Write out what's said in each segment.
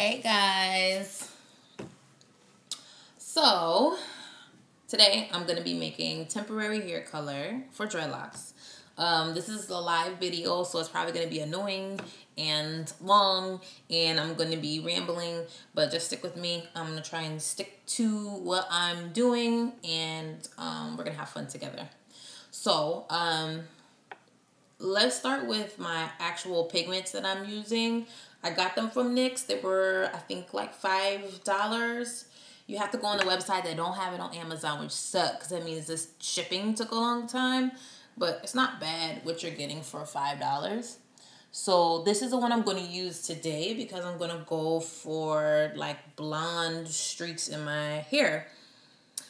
Hey guys, so today I'm going to be making temporary hair color for dreadlocks. This is a live video, so it's probably going to be annoying and long, and I'm going to be rambling, but just stick with me. I'm going to try and stick to what I'm doing, and we're going to have fun together. So let's start with my actual pigments that I'm using. I got them from NYX. They were, I think, like $5. You have to go on the website. They don't have it on Amazon, which sucks because that means this shipping took a long time. But it's not bad what you're getting for $5. So this is the one I'm going to use today because I'm going to go for like blonde streaks in my hair.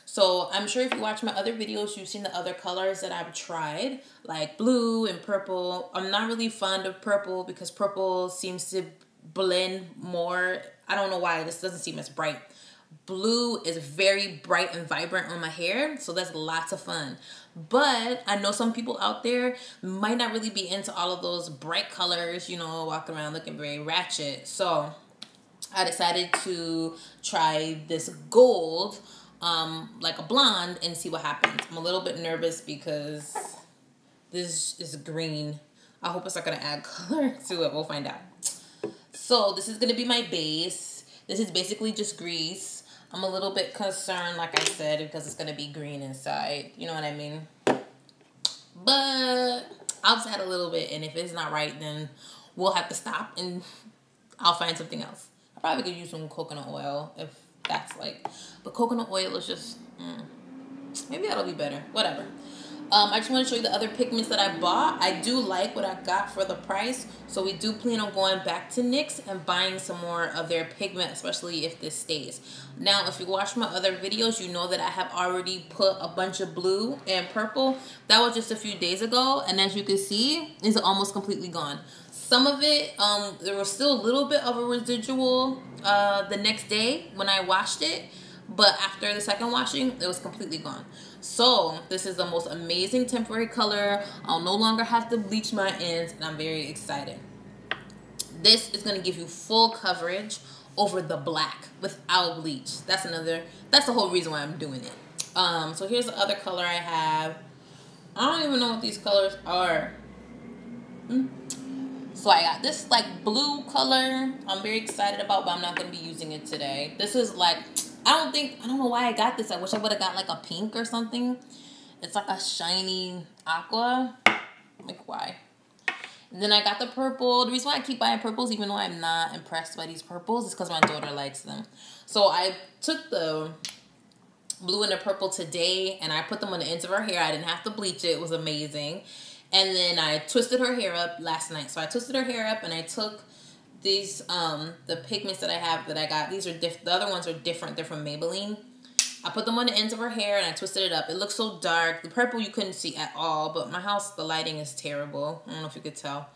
So I'm sure if you watch my other videos, you've seen the other colors that I've tried, like blue and purple. I'm not really fond of purple because purple seems to blend more. I don't know why. This doesn't seem as bright. Blue is very bright and vibrant on my hair, so that's lots of fun. But I know some people out there might not really be into all of those bright colors, you know, walking around looking very ratchet. So I decided to try this gold, like a blonde, and see what happens. I'm a little bit nervous because this is green. I hope it's not going to add color to it. We'll find out. So this is going to be my base. This is basically just grease. I'm a little bit concerned, like I said, because it's going to be green inside. You know what I mean? But I'll just add a little bit, and if it's not right, then we'll have to stop and I'll find something else. I probably could use some coconut oil if that's like, but coconut oil is just, maybe that'll be better. Whatever. I just want to show you the other pigments that I bought. I do like what I got for the price, so we do plan on going back to NYX and buying some more of their pigment, especially if this stays. Now, if you watch my other videos, you know that I have already put a bunch of blue and purple. That was just a few days ago, and as you can see, it's almost completely gone. Some of it, there was still a little bit of a residual the next day when I washed it, but after the second washing, it was completely gone. So this is the most amazing temporary color. I'll no longer have to bleach my ends, and I'm very excited. This is going to give you full coverage over the black without bleach. That's the whole reason why I'm doing it. So here's the other color I have. I don't even know what these colors are. So I got this like blue color I'm very excited about, but I'm not going to be using it today. This is like, I don't know why I got this. I wish I would have got like a pink or something. It's like a shiny aqua. Like, why? And then I got the purple. The reason why I keep buying purples, even though I'm not impressed by these purples, is because my daughter likes them. So I took the blue and the purple today, and I put them on the ends of her hair. I didn't have to bleach it. It was amazing. And then I twisted her hair up last night. So I twisted her hair up, and I took these, the pigments that I have that I got. These are the other ones are different. They're from Maybelline. I put them on the ends of her hair, and I twisted it up. It looks so dark. The purple you couldn't see at all, but my house, the lighting is terrible. I don't know if you could tell.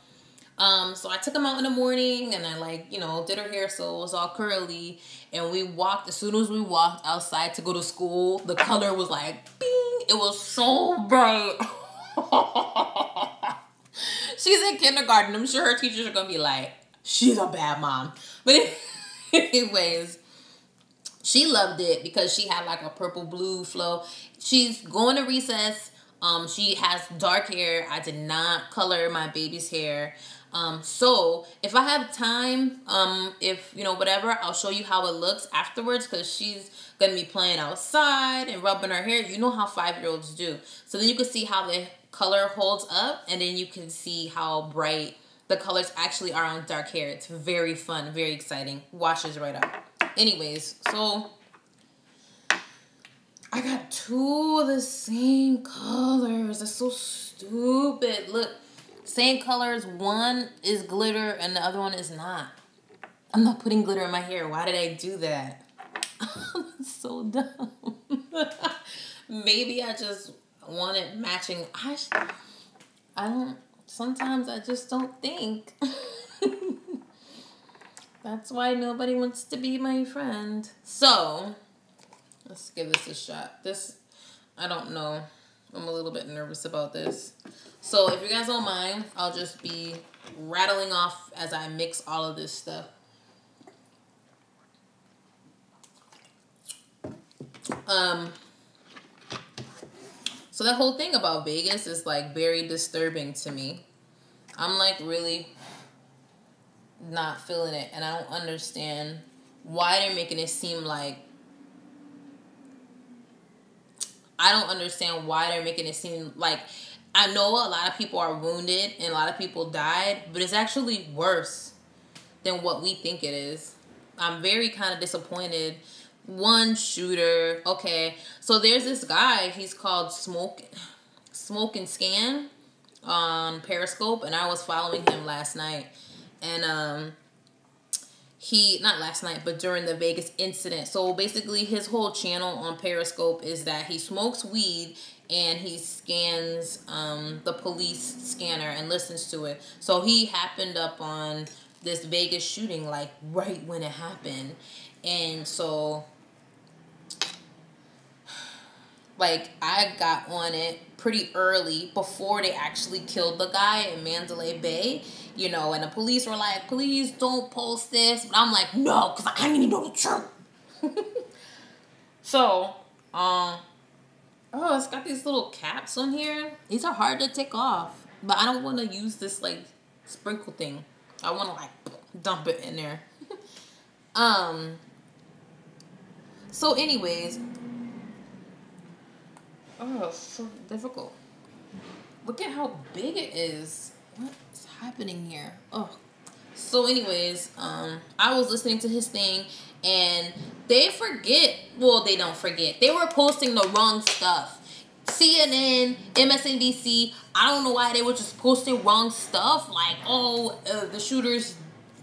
So I took them out in the morning, and I like, you know, did her hair so it was all curly. And we walked, as soon as we walked outside to go to school, the color was like, bing. It was so bright. She's in kindergarten. I'm sure her teachers are going to be like, she's a bad mom. But anyways, she loved it because she had like a purple blue flow. She's going to recess. She has dark hair. I did not color my baby's hair. So if I have time, if, you know, whatever, I'll show you how it looks afterwards because she's going to be playing outside and rubbing her hair. You know how 5-year-olds do. So then you can see how the color holds up, and then you can see how bright the colors actually are on dark hair. It's very fun, very exciting. Washes right up. Anyways, so I got 2 of the same colors. That's so stupid. Look, same colors. One is glitter and the other one is not. I'm not putting glitter in my hair. Why did I do that? That's so dumb. Maybe I just wanted matching. I don't. Sometimes I just don't think. That's why nobody wants to be my friend. So, let's give this a shot. This, I don't know. I'm a little bit nervous about this. So, if you guys don't mind, I'll just be rattling off as I mix all of this stuff. Um, so that whole thing about Vegas is like very disturbing to me. I'm like really not feeling it, and I don't understand why they're making it seem like, I don't understand why they're making it seem like, I know a lot of people are wounded and a lot of people died, but it's actually worse than what we think it is. I'm very kind of disappointed. One shooter, okay, so there's this guy, he's called Smoke and Scan on Periscope, and I was following him last night, and he, not last night, but during the Vegas incident. So basically his whole channel on Periscope is that he smokes weed and he scans the police scanner and listens to it. So he happened up on this Vegas shooting like right when it happened. And so like I got on it pretty early before they actually killed the guy in Mandalay Bay, you know, and the police were like, please don't post this. But I'm like, no, because I need to know the truth. So, oh, it's got these little caps on here. These are hard to take off, but I don't want to use this like sprinkle thing. I want to like dump it in there. So anyways, oh, it's so difficult. Look at how big it is. What's happening here? Oh. So anyways, I was listening to his thing, and they forget. Well, they don't forget. They were posting the wrong stuff. CNN, MSNBC, I don't know why they were just posting wrong stuff. Like, oh, the shooter's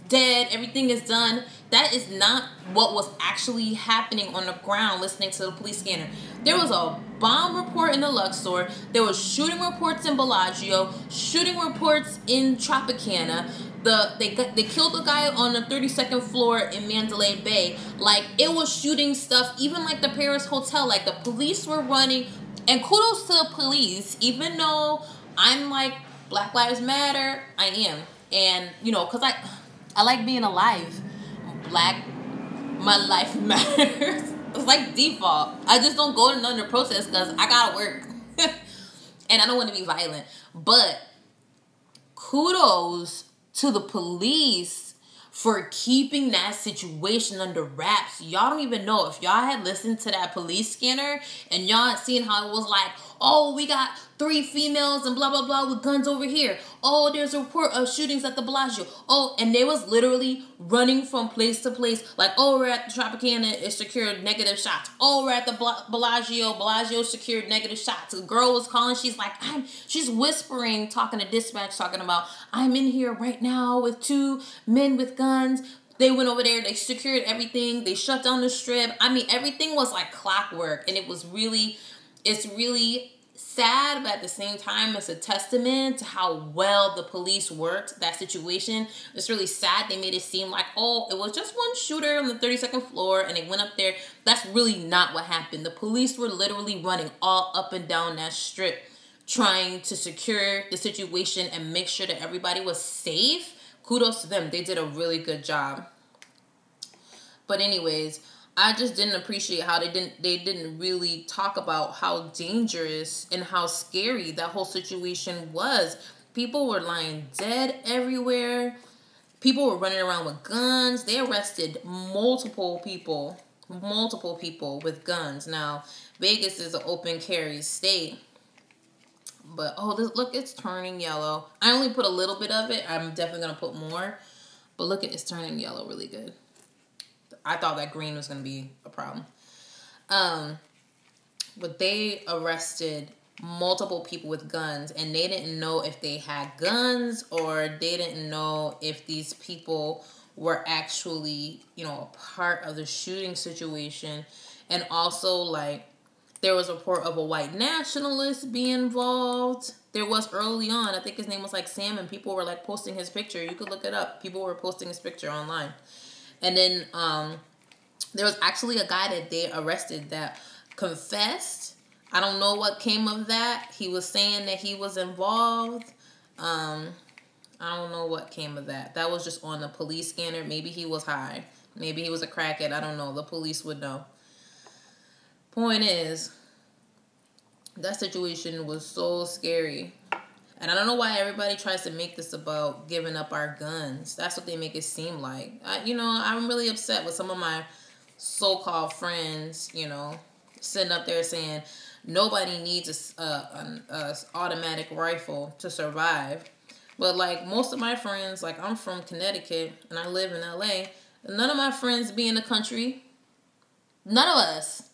dead. Everything is done. That is not what was actually happening on the ground listening to the police scanner. There was a bomb report in the Luxor. There was shooting reports in Bellagio. Shooting reports in Tropicana. They killed the guy on the 32nd floor in Mandalay Bay. Like, it was shooting stuff. Even like the Paris Hotel. Like, the police were running. And kudos to the police. Even though I'm like, Black Lives Matter, I am. And, you know, because I like being alive. Black, my life matters. It's like default. I just don't go to none of the protests because I gotta work. And I don't want to be violent. But kudos to the police for keeping that situation under wraps. Y'all don't even know. If y'all had listened to that police scanner and y'all had seen how it was like, oh, we got 3 females and blah, blah, blah with guns over here. Oh, there's a report of shootings at the Bellagio. Oh, and they was literally running from place to place. Like, oh, we're at the Tropicana, it secured negative shots. Oh, we're at the Bellagio secured negative shots. A girl was calling, she's like, she's whispering, talking to dispatch, talking about, I'm in here right now with 2 men with guns. They went over there, they secured everything, they shut down the strip. I mean, everything was like clockwork, and it's really sad, but at the same time, it's a testament to how well the police worked that situation. It's really sad. They made it seem like, oh, it was just one shooter on the 32nd floor and they went up there. That's really not what happened. The police were literally running all up and down that strip trying to secure the situation and make sure that everybody was safe. Kudos to them. They did a really good job. But anyways, I just didn't appreciate how they didn't really talk about how dangerous and how scary that whole situation was. People were lying dead everywhere. People were running around with guns. They arrested multiple people with guns. Now, Vegas is an open carry state. But, oh, look, it's turning yellow. I only put a little bit of it. I'm definitely going to put more. But look, it's turning yellow really good. I thought that green was going to be a problem. But they arrested multiple people with guns, and they didn't know if they had guns or they didn't know if these people were actually, you know, a part of the shooting situation. And also, like, there was a report of a white nationalist being involved. There was early on. I think his name was like Sam, and people were like posting his picture. You could look it up. People were posting his picture online. And then there was actually a guy that they arrested that confessed. I don't know what came of that. He was saying that he was involved. I don't know what came of that. That was just on the police scanner. Maybe he was high. Maybe he was a crackhead. I don't know. The police would know. Point is, that situation was so scary. And I don't know why everybody tries to make this about giving up our guns. That's what they make it seem like. I'm really upset with some of my so-called friends, sitting up there saying nobody needs a automatic rifle to survive. But, like, most of my friends, like, I'm from Connecticut and I live in LA. None of my friends be in the country. None of us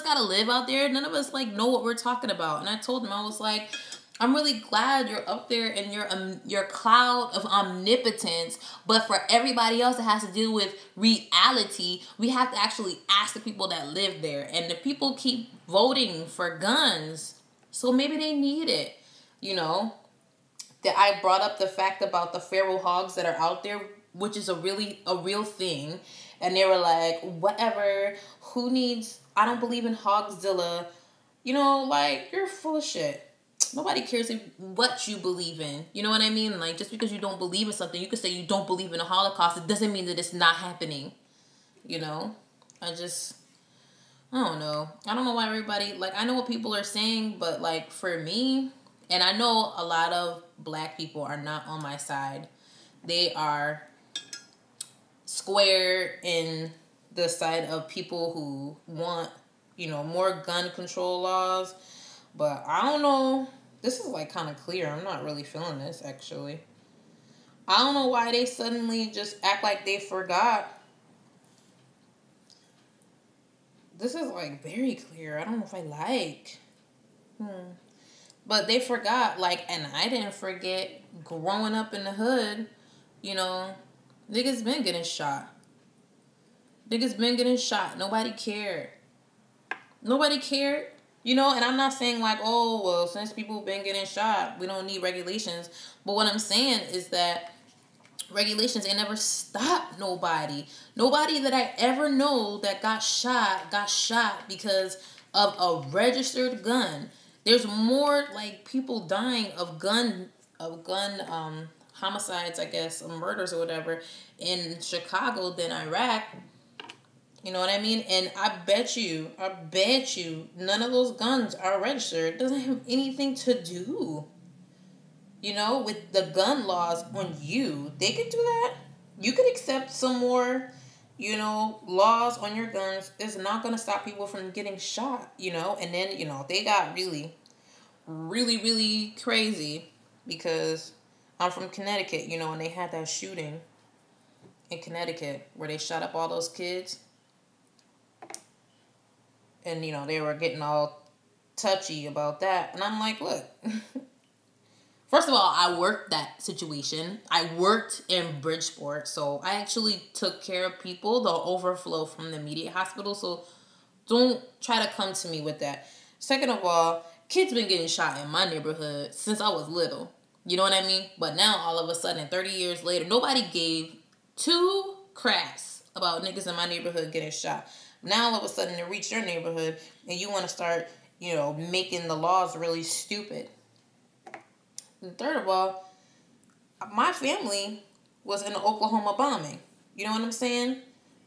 gotta live out there. None of us, like, know what we're talking about. And I told them, I was like, I'm really glad you're up there in your cloud of omnipotence, but for everybody else that has to deal with reality, we have to actually ask the people that live there. And the people keep voting for guns, so maybe they need it. That I brought up the fact about the feral hogs that are out there, which is a real thing. And they were like, whatever, who needs, I don't believe in Hogzilla. Like, you're full of shit. Nobody cares what you believe in. You know what I mean? Like, just because you don't believe in something, you could say you don't believe in the Holocaust. It doesn't mean that it's not happening. I don't know. I don't know why everybody, like, I know what people are saying, but, like, for me, and I know a lot of black people are not on my side. They are square in the side of people who want, more gun control laws. But I don't know. This is, like, kind of clear. I'm not really feeling this, actually. I don't know why they suddenly just act like they forgot. This is, like, very clear. I don't know if I like. But they forgot, like, and I didn't forget growing up in the hood, niggas been getting shot. Nobody cared. And I'm not saying, like, oh, well, since people been getting shot, we don't need regulations. But what I'm saying is that regulations ain't never stopped nobody. Nobody that I ever know that got shot because of a registered gun. There's more, like, people dying of gun homicides, I guess, or murders or whatever, in Chicago than Iraq. You know what I mean? And I bet you, none of those guns are registered. It doesn't have anything to do, with the gun laws on you. They could do that. You could accept some more, laws on your guns. It's not going to stop people from getting shot, And then, they got really, really, really crazy because I'm from Connecticut, and they had that shooting in Connecticut where they shot up all those kids. And, they were getting all touchy about that. And I'm like, look. First of all, I worked that situation. I worked in Bridgeport. So I actually took care of people, the overflow from the immediate hospital. So don't try to come to me with that. Second of all, kids been getting shot in my neighborhood since I was little. You know what I mean? But now, all of a sudden, 30 years later, nobody gave two craps about niggas in my neighborhood getting shot. Now, all of a sudden, they reach your neighborhood, and you want to start, making the laws really stupid. And third of all, my family was in the Oklahoma bombing. You know what I'm saying?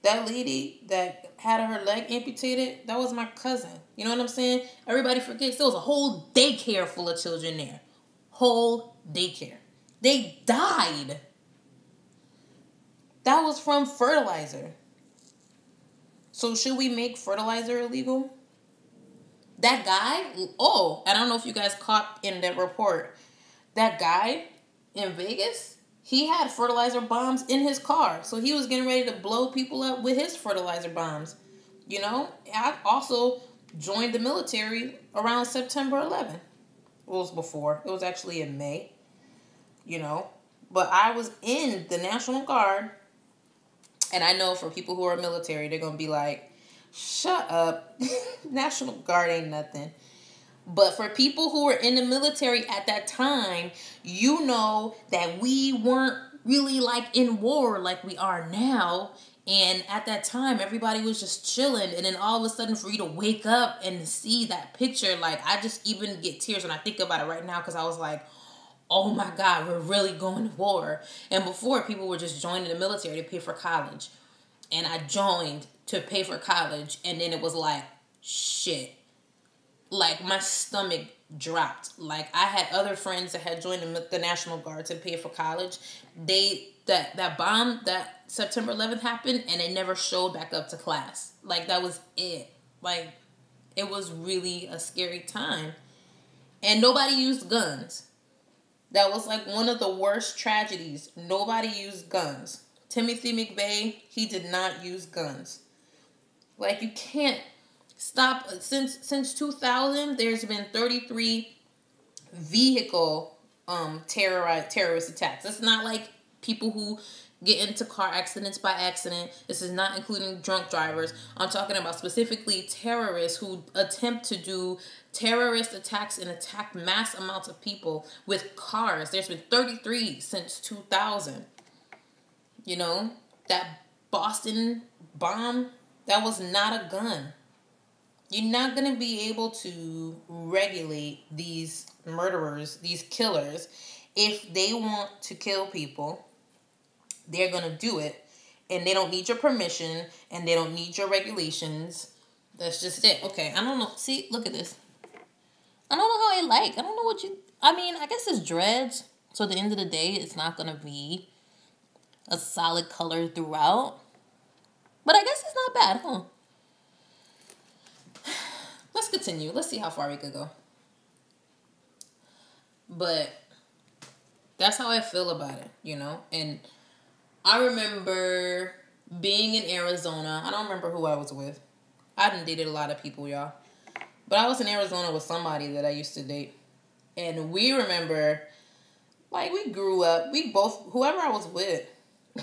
That lady that had her leg amputated, that was my cousin. You know what I'm saying? Everybody forgets there was a whole daycare full of children there. Whole daycare. They died. That was from fertilizer. So should we make fertilizer illegal? That guy, and I don't know if you guys caught in that report, that guy in Vegas, he had fertilizer bombs in his car. So he was getting ready to blow people up with his fertilizer bombs. I also joined the military around September 11th. It was before. It was actually in May. But I was in the National Guard. And I know for people who are military, they're going to be like, shut up. National Guard ain't nothing. But for people who were in the military at that time, you know that we weren't really like in war like we are now. And at that time, everybody was just chilling. And then all of a sudden, for you to wake up and see that picture, like, I just even get tears when I think about it right now. Because I was like, oh my God, we're really going to war. And before, people were just joining the military to pay for college. And I joined to pay for college. And then it was like, shit. Like, my stomach dropped. Like, I had other friends that had joined the National Guard to pay for college. That bomb, that September 11th happened, and they never showed back up to class. Like, that was it. Like, it was really a scary time. And nobody used guns. That was like one of the worst tragedies. Nobody used guns. Timothy McVeigh, he did not use guns. Like, you can't stop. Since 2000, there's been 33 vehicle terrorist attacks. It's not like people who get into car accidents by accident. This is not including drunk drivers. I'm talking about specifically terrorists who attempt to do terrorist attacks and attack mass amounts of people with cars. There's been 33 since 2000. You know, that Boston bomb, that was not a gun. You're not going to be able to regulate these murderers, these killers. If they want to kill people, they're going to do it. And they don't need your permission. And they don't need your regulations. That's just it. Okay, I don't know. See, look at this. I don't know how I like. I don't know what you... I mean, I guess it's dreads. So at the end of the day, it's not going to be a solid color throughout. But I guess it's not bad, huh? Let's continue. Let's see how far we could go. But that's how I feel about it, you know? And I remember being in Arizona. I don't remember who I was with. I hadn't dated a lot of people, y'all. But I was in Arizona with somebody that I used to date. And we remember, like, we grew up. We both, whoever I was with, I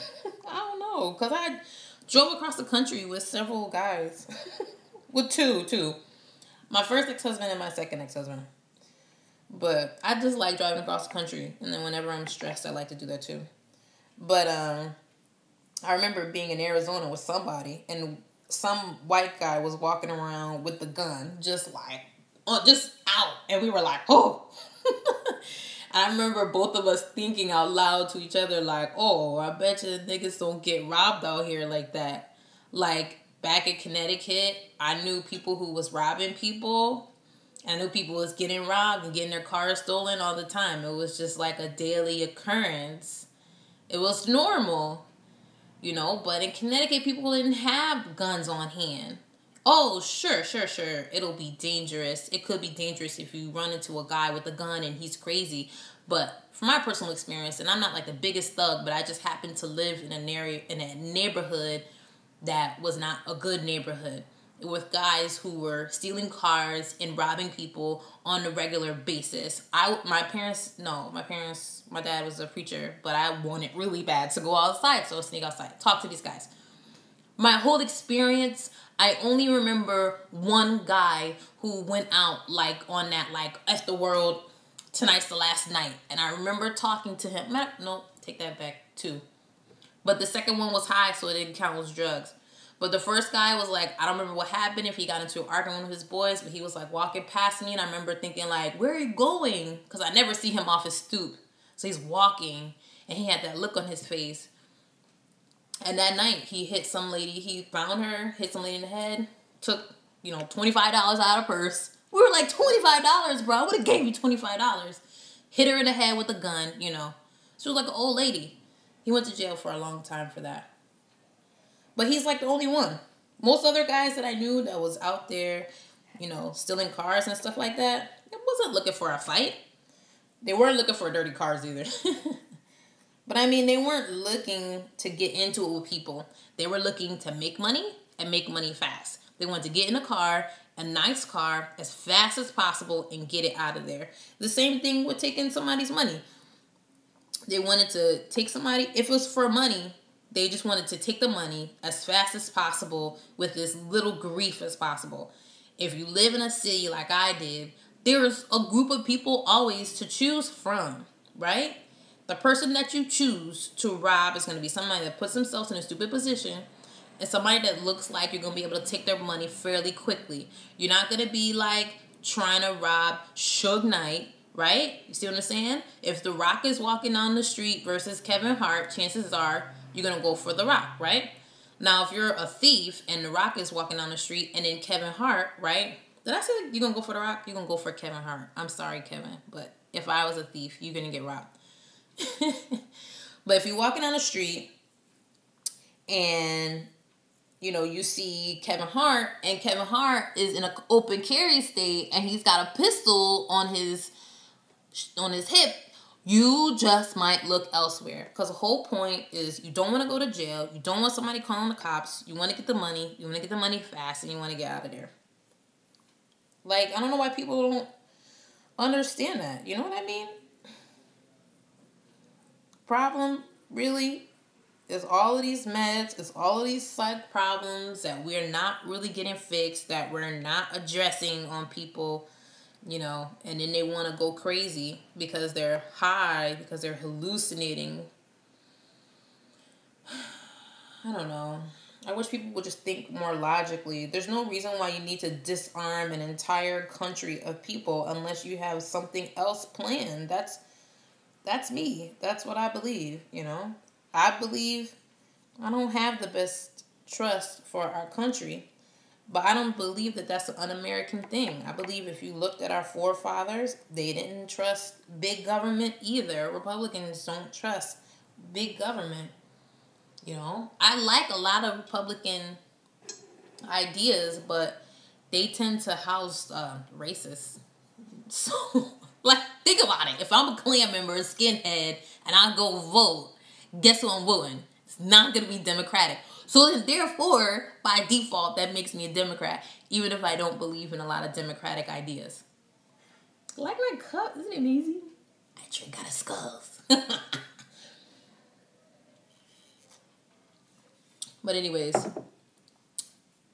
don't know. Because I drove across the country with several guys. With two. My first ex-husband and my second ex-husband. But I just like driving across the country. And then whenever I'm stressed, I like to do that too. But I remember being in Arizona with somebody. And some white guy was walking around with the gun. Just out. And we were like, oh. I remember both of us thinking out loud to each other like, oh, I bet you niggas don't get robbed out here like that. Like, back in Connecticut, I knew people who was robbing people. I knew people was getting robbed and getting their cars stolen all the time. It was just like a daily occurrence. It was normal, you know. But in Connecticut, people didn't have guns on hand. Oh, sure. It'll be dangerous. It could be dangerous if you run into a guy with a gun and he's crazy. But from my personal experience, and I'm not like the biggest thug, but I just happened to live in a neighborhood that was not a good neighborhood with guys who were stealing cars and robbing people on a regular basis. My dad was a preacher, but I wanted really bad to go outside, so I sneak outside, talk to these guys. My whole experience, I only remember one guy who went out like on that like F the world, tonight's the last night. And I remember talking to him. No, take that back too. But the second one was high, so it didn't count as drugs. But the first guy was like, I don't remember what happened, if he got into an argument with his boys, but he was like walking past me, and I remember thinking like, where are you going? Because I never see him off his stoop. So he's walking, and he had that look on his face. And that night, he hit some lady. He found her, hit some lady in the head, took, $25 out of her purse. We were like, $25, bro. I would have gave you $25. Hit her in the head with a gun, She was like an old lady. He went to jail for a long time for that. But he's like the only one. Most other guys that I knew that was out there, stealing cars and stuff like that, they wasn't looking for a fight. They weren't looking for dirty cars either. But I mean, they weren't looking to get into it with people. They were looking to make money and make money fast. They wanted to get in a nice car, as fast as possible and get it out of there. The same thing with taking somebody's money. They wanted to take somebody, if it was for money, they just wanted to take the money as fast as possible with as little grief as possible. If you live in a city like I did, there's a group of people always to choose from, right? The person that you choose to rob is going to be somebody that puts themselves in a stupid position and somebody that looks like you're going to be able to take their money fairly quickly. You're not going to be like trying to rob Suge Knight, right? You see what I'm saying? If The Rock is walking down the street versus Kevin Hart, chances are you're going to go for The Rock, right? Now, if you're a thief and The Rock is walking down the street and then Kevin Hart, right? Did I say you're going to go for The Rock? You're going to go for Kevin Hart. I'm sorry, Kevin. But if I was a thief, you're going to get robbed. But if you're walking down the street and, you know, you see Kevin Hart and Kevin Hart is in an open carry state and he's got a pistol on his hip, you just might look elsewhere. Because the whole point is you don't want to go to jail. You don't want somebody calling the cops. You want to get the money. You want to get the money fast and you want to get out of there. Like, I don't know why people don't understand that. You know what I mean? Problem really is all of these meds, it's all of these psych problems that we're not really getting fixed, that we're not addressing on people. You know, and then they want to go crazy because they're high, because they're hallucinating. I don't know. I wish people would just think more logically. There's no reason why you need to disarm an entire country of people unless you have something else planned. That's me. That's what I believe, you know. I believe I don't have the best trust for our country. But I don't believe that that's an un-American thing. I believe if you looked at our forefathers, they didn't trust big government either. Republicans don't trust big government. You know, I like a lot of Republican ideas, but they tend to house racists. So, like, think about it. If I'm a Klan member, a skinhead, and I go vote, guess who I'm voting? It's not going to be Democratic. So then, therefore, by default, that makes me a Democrat, even if I don't believe in a lot of Democratic ideas. Like my cup, isn't it amazing? I drink out of skulls. But anyways,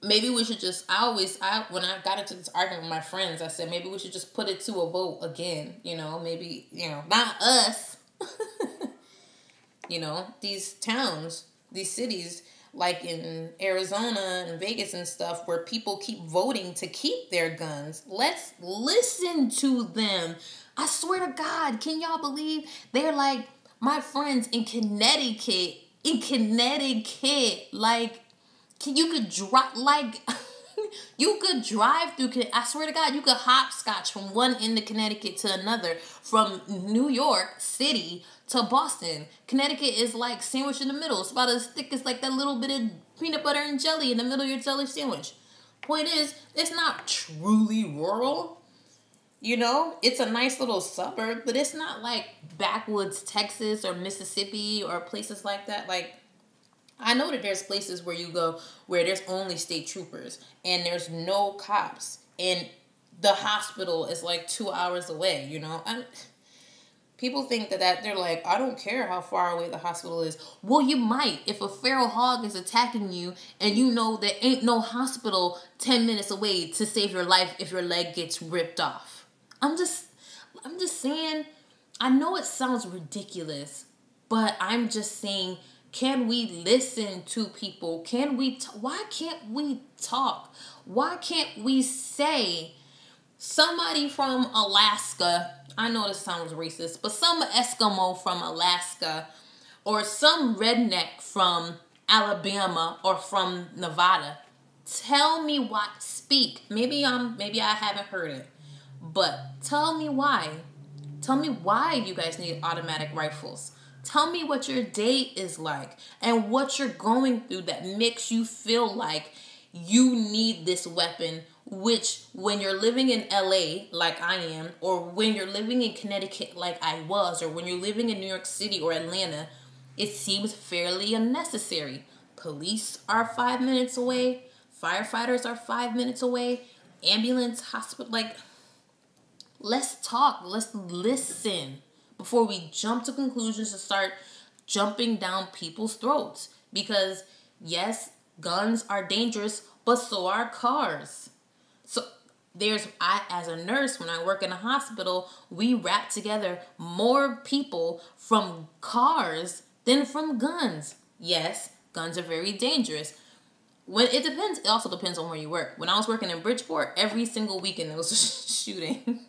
maybe we should just, when I got into this argument with my friends, I said, maybe we should just put it to a vote again, you know, maybe, you know, not us, you know, these towns, these cities, like in Arizona and Vegas and stuff, where people keep voting to keep their guns. Let's listen to them. I swear to God, can y'all believe they're like my friends in Connecticut? Like, you could drive, like, you could drive through, I swear to God, you could hopscotch from one end of Connecticut to another, from New York City to Boston. Connecticut is like sandwiched in the middle. It's about as thick as like that little bit of peanut butter and jelly in the middle of your jelly sandwich. Point is, it's not truly rural. You know, it's a nice little suburb, but it's not like backwoods Texas or Mississippi or places like that. Like, I know that there's places where you go where there's only state troopers and there's no cops and the hospital is like 2 hours away, you know. People think that they're like, I don't care how far away the hospital is. Well, you might if a feral hog is attacking you and you know there ain't no hospital 10 minutes away to save your life if your leg gets ripped off. I'm just saying, I know it sounds ridiculous, but I'm just saying, can we listen to people? Why can't we talk? Why can't we say somebody from Alaska, I know this sounds racist, but some Eskimo from Alaska or some redneck from Alabama or from Nevada, tell me what, speak. Maybe I haven't heard it. But tell me why. Tell me why you guys need automatic rifles. Tell me what your day is like and what you're going through that makes you feel like you need this weapon, which when you're living in LA like I am, or when you're living in Connecticut like I was, or when you're living in New York City or Atlanta, it seems fairly unnecessary. Police are 5 minutes away. Firefighters are 5 minutes away. Ambulance, hospital, like... Let's talk. Let's listen before we jump to conclusions and start jumping down people's throats. Because, yes, guns are dangerous, but so are cars. So as a nurse, when I work in a hospital, we wrap together more people from cars than from guns. Yes, guns are very dangerous. It also depends on where you work. When I was working in Bridgeport, every single weekend there was a shooting.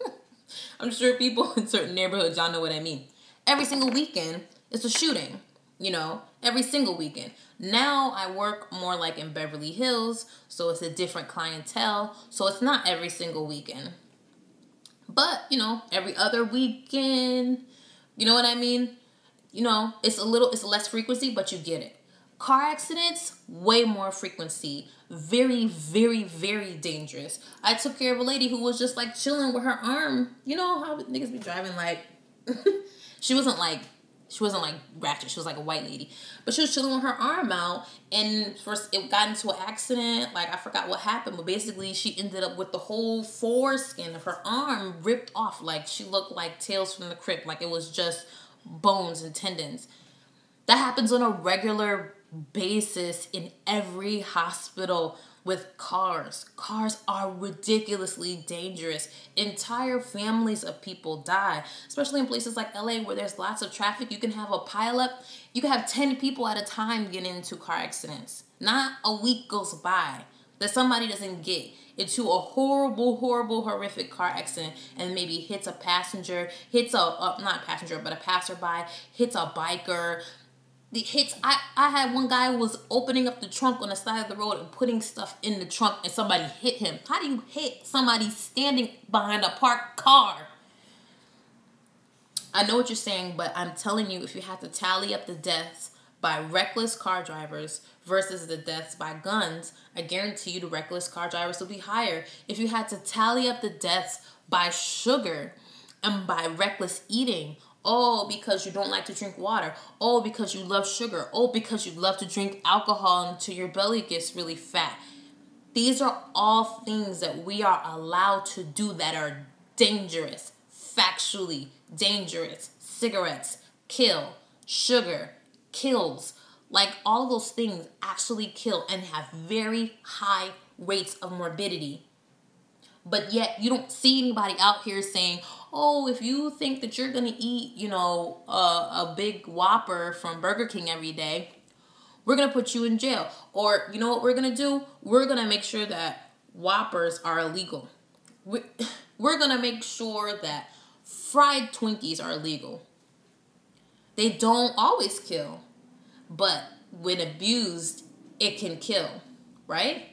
I'm sure people in certain neighborhoods, y'all know what I mean. Every single weekend, it's a shooting, you know. every single weekend. Now I work more like in Beverly Hills, so it's a different clientele, so it's not every single weekend. But, you know, every other weekend, you know what I mean? You know, it's less frequency, but you get it. Car accidents, way more frequency. Very, very, very dangerous. I took care of a lady who was just like chilling with her arm. You know how niggas be driving like, she wasn't like ratchet. She was like a white lady. But she was chilling with her arm out, and first it got into an accident. Like, I forgot what happened, but basically she ended up with the whole foreskin of her arm ripped off. Like, she looked like Tales from the Crypt. Like, it was just bones and tendons. That happens on a regular basis in every hospital with cars. Cars are ridiculously dangerous. Entire families of people die, especially in places like LA where there's lots of traffic. You can have a pileup. You can have 10 people at a time get into car accidents. Not a week goes by that somebody doesn't get into a horrible, horrific car accident and maybe hits a passenger, not a passenger, but a passerby, hits a biker. The hits, I had one guy who was opening up the trunk on the side of the road and putting stuff in the trunk, and somebody hit him. How do you hit somebody standing behind a parked car? I know what you're saying, but I'm telling you, if you had to tally up the deaths by reckless car drivers versus the deaths by guns, I guarantee you the reckless car drivers will be higher. If you had to tally up the deaths by sugar and by reckless eating, oh, because you don't like to drink water. Oh, because you love sugar. Oh, because you love to drink alcohol until your belly gets really fat. These are all things that we are allowed to do that are dangerous. Factually dangerous. Cigarettes kill. Sugar kills. Like, all those things actually kill and have very high rates of morbidity. But yet you don't see anybody out here saying, oh, if you think that you're going to eat, you know, a big Whopper from Burger King every day, we're going to put you in jail. Or, you know what we're going to do? We're going to make sure that Whoppers are illegal. We're going to make sure that fried Twinkies are illegal. They don't always kill, but when abused, it can kill, right?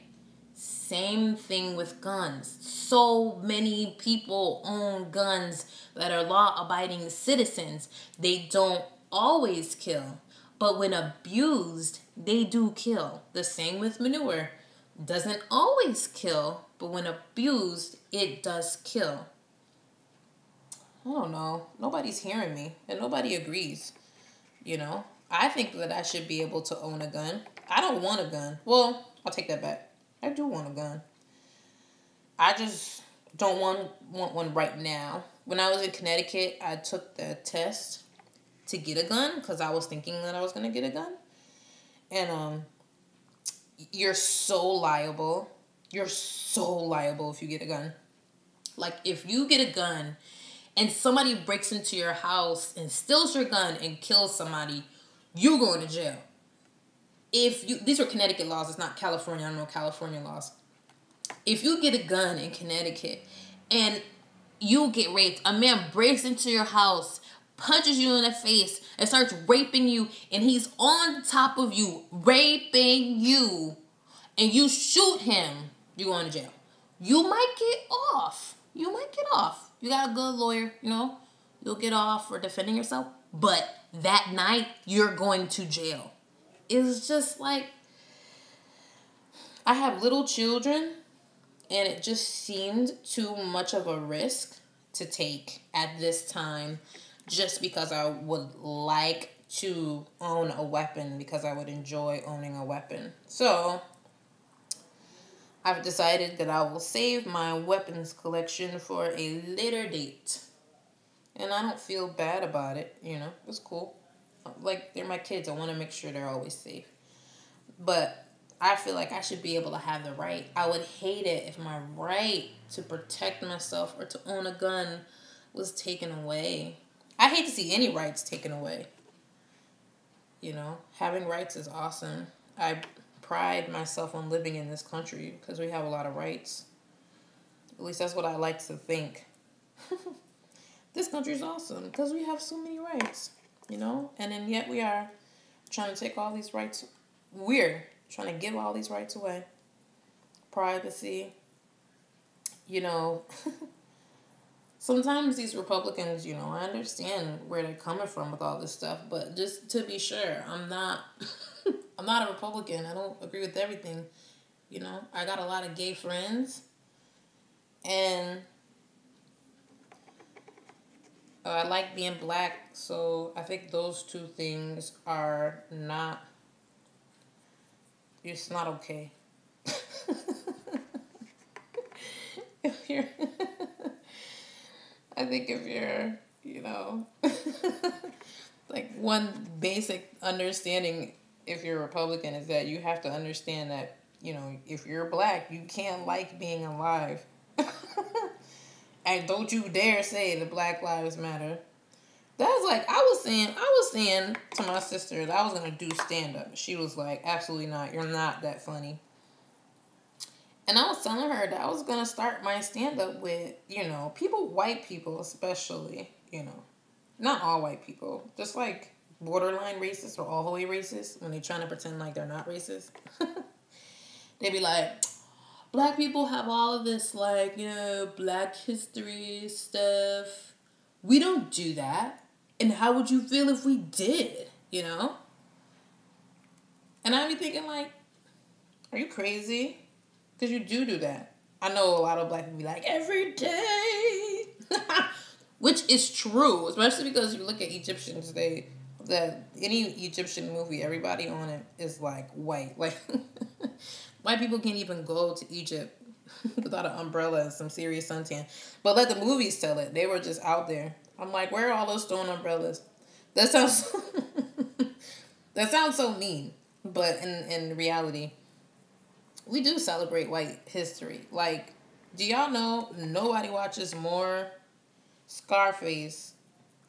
Same thing with guns. So many people own guns that are law-abiding citizens. They don't always kill, but when abused, they do kill. The same with manure. Doesn't always kill, but when abused, it does kill. I don't know. Nobody's hearing me, and nobody agrees. You know, I think that I should be able to own a gun. I don't want a gun. Well, I'll take that back. I do want a gun. I just don't want one right now. When I was in Connecticut, I took the test to get a gun because I was thinking that I was going to get a gun. And you're so liable. You're so liable if you get a gun. Like, if you get a gun and somebody breaks into your house and steals your gun and kills somebody, you're going to jail. These are Connecticut laws, it's not California. I don't know California laws. If you get a gun in Connecticut and you get raped, a man breaks into your house, punches you in the face, and starts raping you, and he's on top of you, raping you, and you shoot him, you're going to jail. You might get off. You got a good lawyer, you know. You'll get off for defending yourself. But that night, you're going to jail. It's just like, I have little children, and it just seemed too much of a risk to take at this time just because I would like to own a weapon, because I would enjoy owning a weapon. So I've decided that I will save my weapons collection for a later date. And I don't feel bad about it, you know. It's cool. Like, they're my kids. I want to make sure they're always safe. But I feel like I should be able to have the right. I would hate it if my right to protect myself or to own a gun was taken away. I hate to see any rights taken away. You know, having rights is awesome. I pride myself on living in this country because we have a lot of rights. At least that's what I like to think. This country is awesome because we have so many rights, you know? And then yet we are trying to take all these rights. Weird. Trying to give all these rights away. Privacy. You know, sometimes these Republicans, you know, I understand where they're coming from with all this stuff, but just to be sure, I'm not a Republican. I don't agree with everything. You know, I got a lot of gay friends, and I like being black, so I think those two things are not, it's not okay. If you're, I think if you're, you know, like one basic understanding if you're a Republican is that you have to understand that, you know, if you're black, you can't like being alive. And don't you dare say the Black Lives Matter. That was like, I was saying to my sister that I was going to do stand-up. She was like, absolutely not. You're not that funny. And I was telling her that I was going to start my stand-up with, you know, people, white people especially, you know. Not all white people. Just like borderline racist or all the way racist when they're trying to pretend like they're not racist. They be like, black people have all of this, like, you know, black history stuff. We don't do that. And how would you feel if we did, you know? And I be thinking, like, are you crazy? Because you do that. I know a lot of black people be like, every day. Which is true, especially because you look at Egyptians, any Egyptian movie, everybody on it is, like, white. Like, white people can't even go to Egypt without an umbrella and some serious suntan. But let the movies tell it. They were just out there. I'm like, where are all those stone umbrellas? That sounds so mean. But in reality, we do celebrate white history. Like, do y'all know nobody watches more Scarface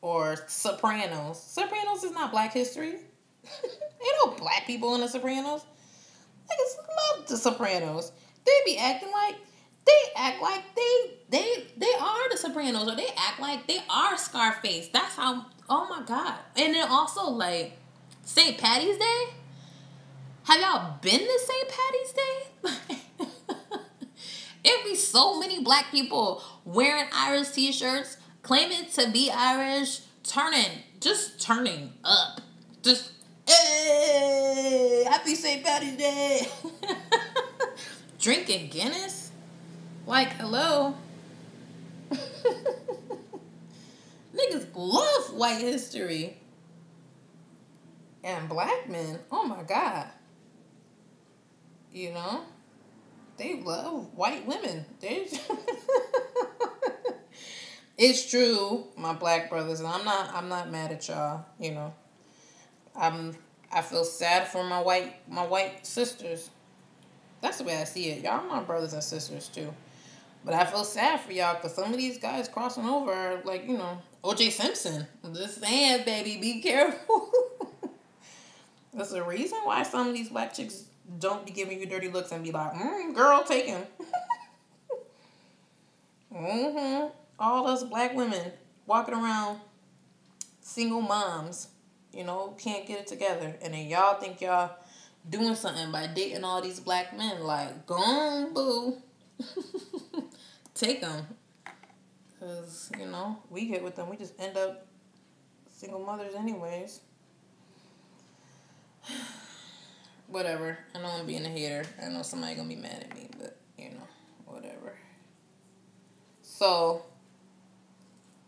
or Sopranos? Sopranos is not black history. Ain't no black people in the Sopranos. Niggas love the Sopranos. They be acting like they are the Sopranos, or they act like they are Scarface. That's how. Oh my God! And then also like St. Patty's Day. Have y'all been to St. Patty's Day? It'd be so many black people wearing Irish t-shirts, claiming to be Irish, turning up, just. Hey, happy St. Patty's Day. Drinking Guinness? Like, hello? Niggas love white history. And black men, oh my God. You know? They love white women. It's true, my black brothers, and I'm not mad at y'all, you know. I feel sad for my white sisters. That's the way I see it. Y'all my brothers and sisters too. But I feel sad for y'all because some of these guys crossing over are like, you know, O.J. Simpson. I'm just saying, baby, be careful. There's a reason why some of these black chicks don't be giving you dirty looks and be like, girl, take him. All us black women walking around single moms, you know, can't get it together. And then y'all think y'all doing something by dating all these black men. Like, go on, boo. Take them. Because, you know, we get with them. We just end up single mothers anyways. Whatever. I know I'm being a hater. I know somebody gonna be mad at me. But, you know, whatever. So,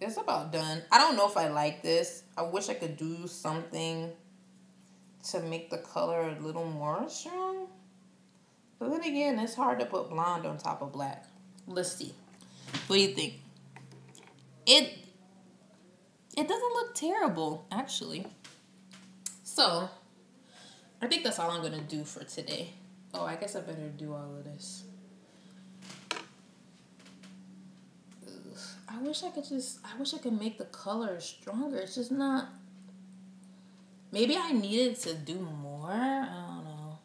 it's about done. I don't know if I like this. I wish I could do something to make the color a little more strong. But then again, it's hard to put blonde on top of black. Let's see. What do you think? It doesn't look terrible, actually. So, I think that's all I'm going to do for today. Oh, I guess I better do all of this. I wish I could make the color stronger. It's just not. Maybe I needed to do more. I don't know.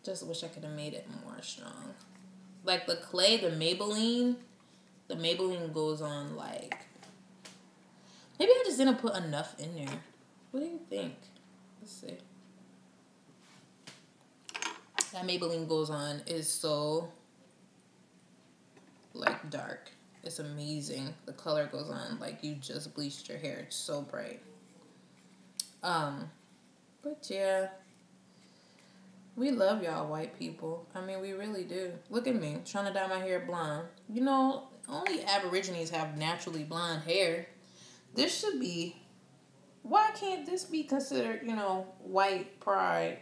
Just wish I could have made it more strong. Like the clay, the Maybelline goes on like. Maybe I just didn't put enough in there. What do you think? Let's see. That Maybelline Goes On is so, like, dark. It's amazing. The color goes on like you just bleached your hair. It's so bright. But yeah, we love y'all white people. I mean, we really do. Look at me, trying to dye my hair blonde. You know, only Aborigines have naturally blonde hair. This should be, why can't this be considered, you know, white pride?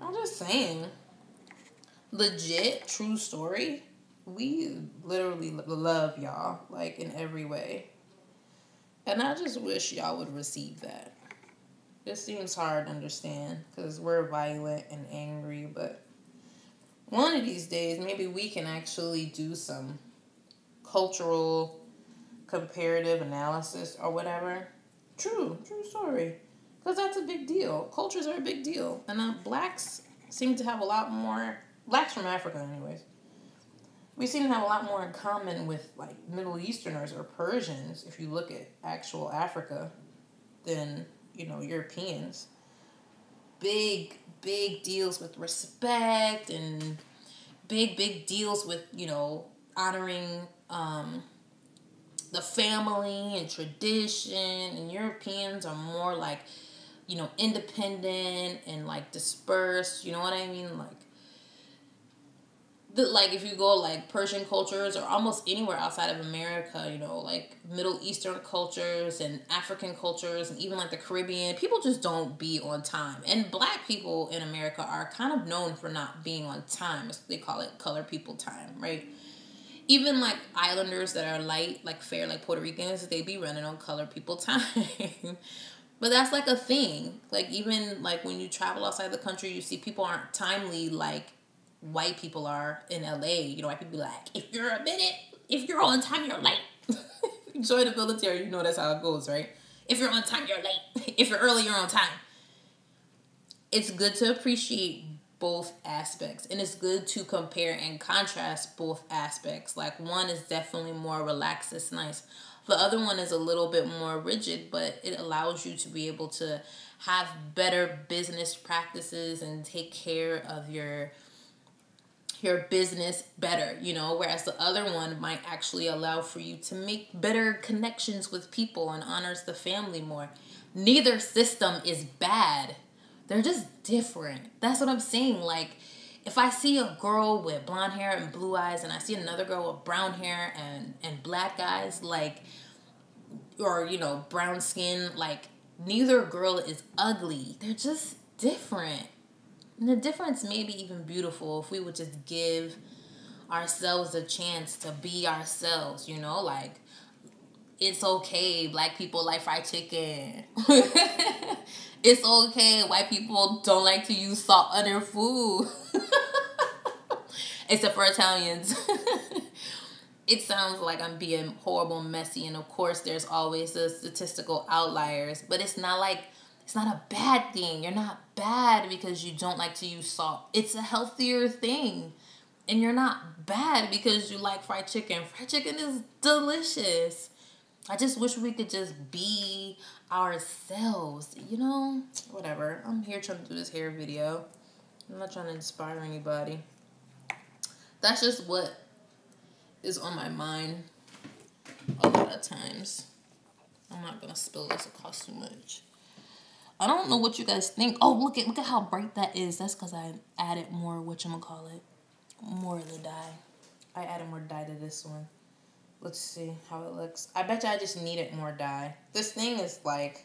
I'm just saying. Legit, true story. We literally love y'all, like, in every way. And I just wish y'all would receive that. It seems hard to understand because we're violent and angry, but one of these days, maybe we can actually do some cultural comparative analysis or whatever. True story. Because that's a big deal. Cultures are a big deal. And blacks seem to have a lot more, blacks from Africa anyways, we seem to have a lot more in common with, like, Middle Easterners or Persians, if you look at actual Africa, than, you know, Europeans. Big deals with respect and big deals with, you know, honoring the family and tradition. And Europeans are more, like, you know, independent and, like, dispersed. You know what I mean? Like, if you go, like, Persian cultures or almost anywhere outside of America, you know, like, Middle Eastern cultures and African cultures and even, like, the Caribbean, people just don't be on time. And black people in America are kind of known for not being on time. They call it color people time, right? Even, like, islanders that are light, like, fair, like Puerto Ricans, they be running on color people time. But that's, like, a thing. Like, even, like, when you travel outside the country, you see people aren't timely like white people are in LA. You know, white people be like, if you're on time, you're late. Join the military, you know that's how it goes, right? If you're on time, you're late. If you're early, you're on time. It's good to appreciate both aspects, and it's good to compare and contrast both aspects. Like, one is definitely more relaxed, it's nice. The other one is a little bit more rigid, but it allows you to be able to have better business practices and take care of your business better, you know, whereas the other one might actually allow for you to make better connections with people and honors the family more. Neither system is bad. They're just different. That's what I'm saying. Like, if I see a girl with blonde hair and blue eyes and I see another girl with brown hair and black eyes, like, or, you know, brown skin, like, neither girl is ugly. They're just different. And the difference may be even beautiful if we would just give ourselves a chance to be ourselves, you know? Like, it's okay, black people like fried chicken. It's okay, white people don't like to use salt on their food. Except for Italians. It sounds like I'm being horrible, messy, and of course there's always the statistical outliers, but it's not a bad thing. You're not bad because you don't like to use salt. It's a healthier thing. And you're not bad because you like fried chicken. Fried chicken is delicious. I just wish we could just be ourselves, you know? Whatever. I'm here trying to do this hair video. I'm not trying to inspire anybody. That's just what is on my mind a lot of times. I'm not going to spill this across too much. I don't know what you guys think. Oh, look at how bright that is. That's because I added more, more of the dye. I added more dye to this one. Let's see how it looks. I bet you I just needed more dye. This thing is like,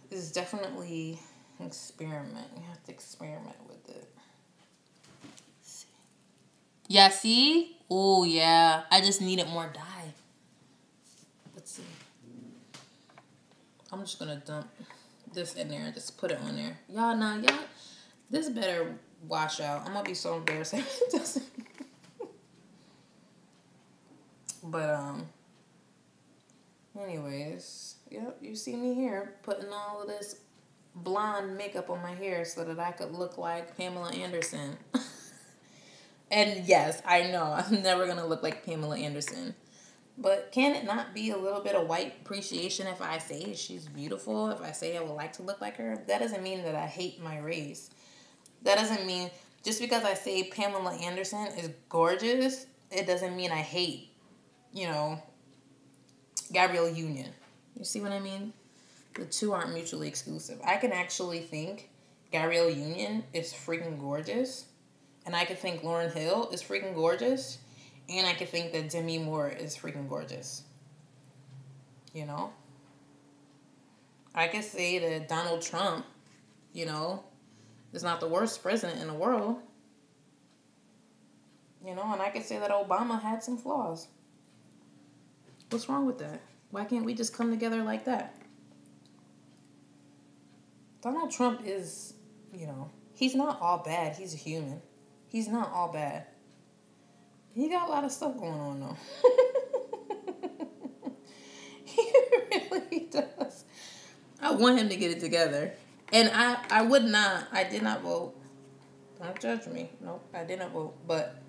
this is definitely an experiment. You have to experiment with it. Let's see. Yeah, see? Oh, yeah. I just needed more dye. Let's see. I'm just gonna dump this in there and just put it on there. Y'all, this better wash out. I'm gonna be so embarrassed if it doesn't. But, anyways, yep, you see me here putting all of this blonde makeup on my hair so that I could look like Pamela Anderson. And yes, I know, I'm never gonna look like Pamela Anderson. But can it not be a little bit of white appreciation if I say she's beautiful, if I say I would like to look like her? That doesn't mean that I hate my race. That doesn't mean, just because I say Pamela Anderson is gorgeous, it doesn't mean I hate, you know, Gabrielle Union. You see what I mean? The two aren't mutually exclusive. I can actually think Gabrielle Union is freaking gorgeous, and I could think Lauryn Hill is freaking gorgeous, and I could think that Demi Moore is freaking gorgeous. You know? I could say that Donald Trump, you know, is not the worst president in the world. You know, and I could say that Obama had some flaws. What's wrong with that? Why can't we just come together like that? Donald Trump is, you know, he's not all bad. He's a human. He's not all bad. He got a lot of stuff going on, though. He really does. I want him to get it together. And I did not vote. Don't judge me. Nope, I did not vote. But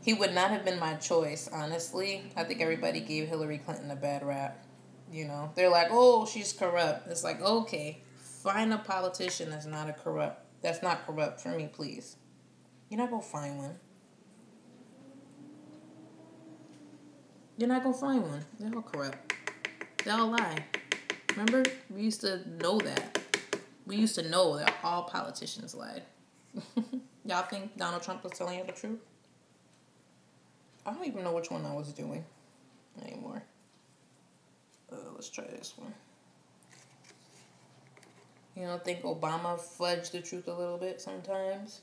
he would not have been my choice, honestly. I think everybody gave Hillary Clinton a bad rap. You know, they're like, oh, she's corrupt. It's like, okay, find a politician that's not corrupt for me, please. You're not going to find one. You're not going to find one. They're all corrupt. They all lie. Remember? We used to know that. We used to know that all politicians lied. Y'all think Donald Trump was telling you the truth? I don't even know which one I was doing anymore. Let's try this one. You don't think Obama fudged the truth a little bit sometimes?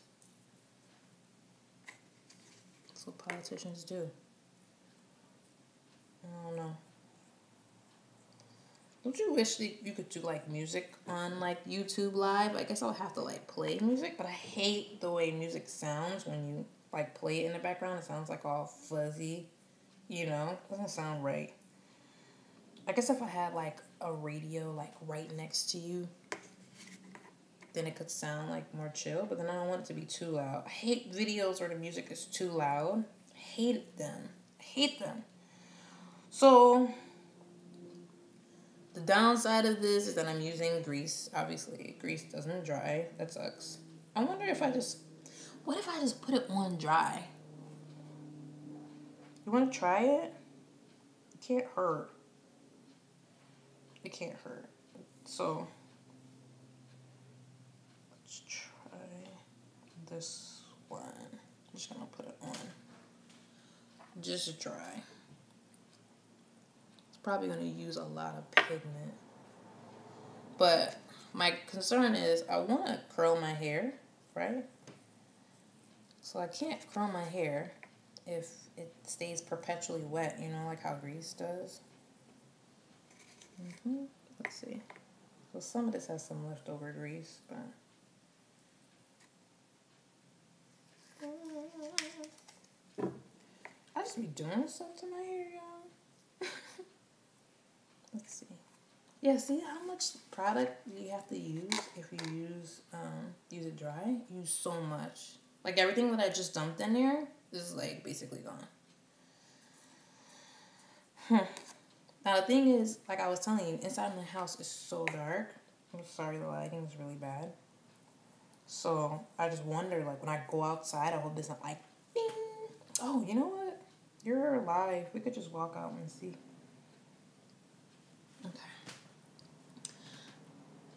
That's what politicians do. I don't know. Don't you wish that you could do, like, music on, like, YouTube Live? I guess I'll have to, like, play music, but I hate the way music sounds when you, like, play it in the background. It sounds, like, all fuzzy, you know? It doesn't sound right. I guess if I had, like, a radio, like, right next to you, then it could sound, like, more chill, but then I don't want it to be too loud. I hate videos where the music is too loud. I hate them. So, the downside of this is that I'm using grease. Obviously, grease doesn't dry. That sucks. I wonder if what if I just put it on dry? You want to try it? It can't hurt. It can't hurt. So, let's try this one. I'm just going to put it on. Just dry. It's probably going to use a lot of pigment. But my concern is I want to curl my hair, right? So I can't curl my hair if it stays perpetually wet, you know, like how grease does. Let's see. So some of this has some leftover grease, but I just be doing stuff to my hair, y'all. Let's see. Yeah, see how much product you have to use if you use it dry? Use so much. Like everything that I just dumped in there is like basically gone. Now the thing is, like I was telling you, inside my house is so dark. I'm sorry, the lighting is really bad. So I just wonder, like when I go outside, I hope it's not like, bing. Oh, you know what? You're live. We could just walk out and see. Okay.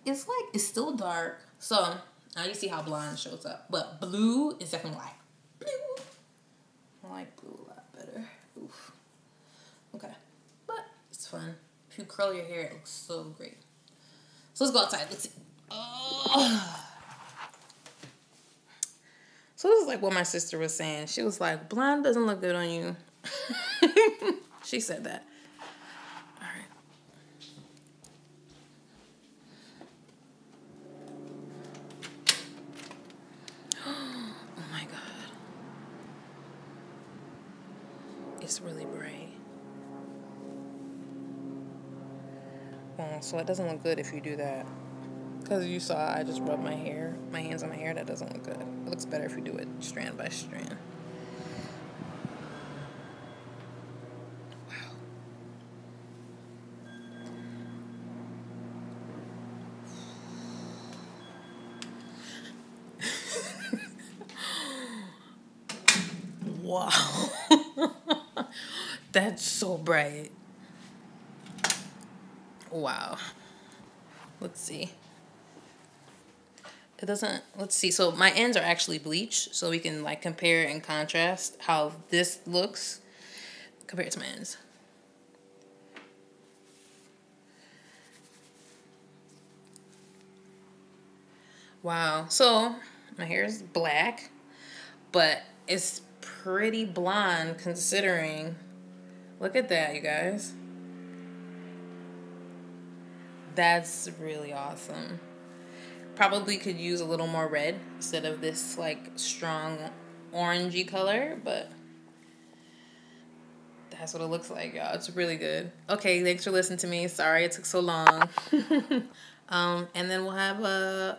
It's like, it's still dark. So now you see how blonde shows up. But blue is definitely like, blue. I like blue a lot better. Oof. Okay. But it's fun. If you curl your hair, it looks so great. So let's go outside. Let's see. Oh. So this is like what my sister was saying. She was like, blonde doesn't look good on you. She said that. All right. Oh my God. It's really bright. Oh, so it doesn't look good if you do that. Because you saw I just rubbed my hands on my hair. That doesn't look good. It looks better if you do it strand by strand. That's so bright. Wow. Let's see. It doesn't, let's see. So my ends are actually bleach, so we can like compare and contrast how this looks compared to my ends. Wow. So my hair is black, but it's pretty blonde considering. Look at that, you guys. That's really awesome. Probably could use a little more red instead of this like strong orangey color, but that's what it looks like, y'all. It's really good. Okay, thanks for listening to me. Sorry it took so long. And then we'll have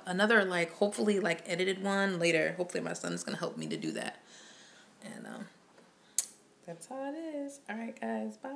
another like hopefully like edited one later. Hopefully my son's gonna help me to do that. And that's how it is. All right, guys. Bye.